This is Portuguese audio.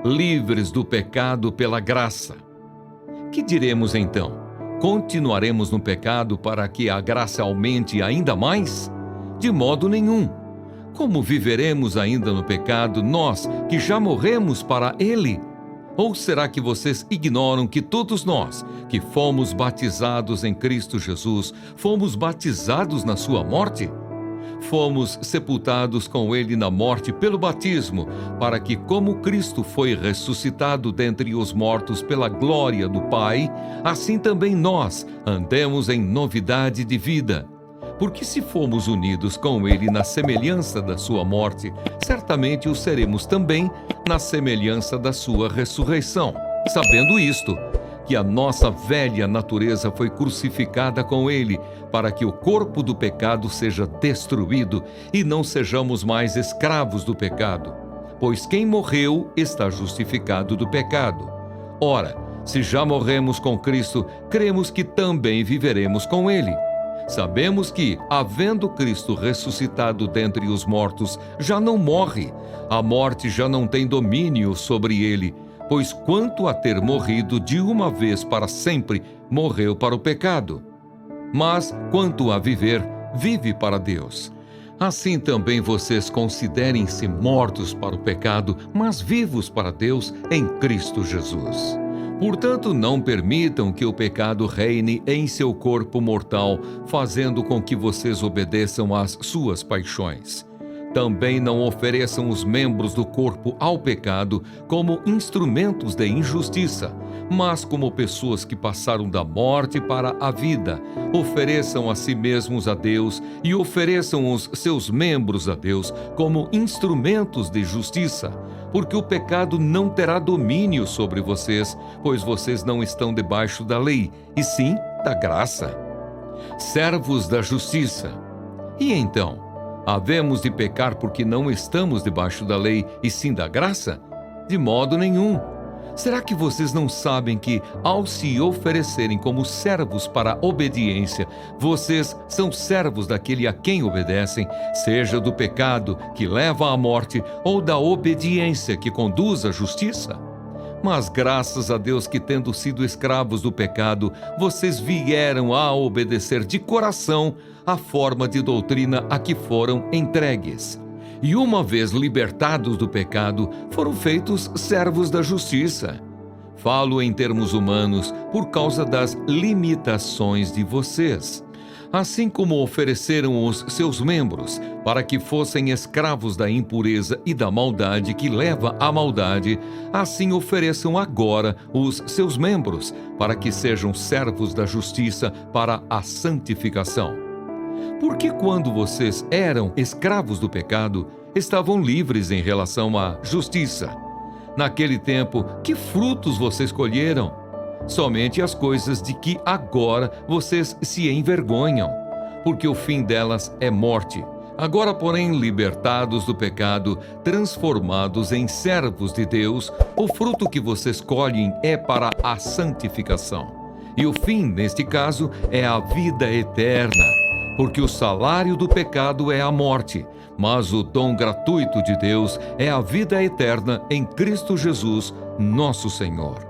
livres do pecado pela graça. Que diremos então? Continuaremos no pecado para que a graça aumente ainda mais? De modo nenhum. Como viveremos ainda no pecado, nós que já morremos para ele? Ou será que vocês ignoram que todos nós, que fomos batizados em Cristo Jesus, fomos batizados na sua morte? Fomos sepultados com ele na morte pelo batismo, para que, como Cristo foi ressuscitado dentre os mortos pela glória do Pai, assim também nós andemos em novidade de vida. Porque se fomos unidos com ele na semelhança da sua morte, certamente o seremos também na semelhança da sua ressurreição. Sabendo isto, que a nossa velha natureza foi crucificada com ele, para que o corpo do pecado seja destruído e não sejamos mais escravos do pecado. Pois quem morreu está justificado do pecado. Ora, se já morremos com Cristo, cremos que também viveremos com ele. Sabemos que, havendo Cristo ressuscitado dentre os mortos, já não morre. A morte já não tem domínio sobre ele, pois quanto a ter morrido de uma vez para sempre, morreu para o pecado. Mas, quanto a viver, vive para Deus. Assim também vocês considerem-se mortos para o pecado, mas vivos para Deus em Cristo Jesus. Portanto, não permitam que o pecado reine em seu corpo mortal, fazendo com que vocês obedeçam às suas paixões. Também não ofereçam os membros do corpo ao pecado como instrumentos de injustiça, mas como pessoas que passaram da morte para a vida. Ofereçam a si mesmos a Deus e ofereçam os seus membros a Deus como instrumentos de justiça, porque o pecado não terá domínio sobre vocês, pois vocês não estão debaixo da lei, e sim da graça. Servos da justiça. E então? Havemos de pecar porque não estamos debaixo da lei e sim da graça? De modo nenhum. Será que vocês não sabem que, ao se oferecerem como servos para a obediência, vocês são servos daquele a quem obedecem, seja do pecado que leva à morte ou da obediência que conduz à justiça? Mas graças a Deus que, tendo sido escravos do pecado, vocês vieram a obedecer de coração a forma de doutrina a que foram entregues. E uma vez libertados do pecado, foram feitos servos da justiça. Falo em termos humanos por causa das limitações de vocês. Assim como ofereceram os seus membros para que fossem escravos da impureza e da maldade que leva à maldade, assim ofereçam agora os seus membros para que sejam servos da justiça para a santificação. Porque quando vocês eram escravos do pecado, estavam livres em relação à justiça. Naquele tempo, que frutos vocês colheram? Somente as coisas de que agora vocês se envergonham, porque o fim delas é morte. Agora, porém, libertados do pecado, transformados em servos de Deus, o fruto que vocês colhem é para a santificação. E o fim, neste caso, é a vida eterna. Porque o salário do pecado é a morte, mas o dom gratuito de Deus é a vida eterna em Cristo Jesus, nosso Senhor.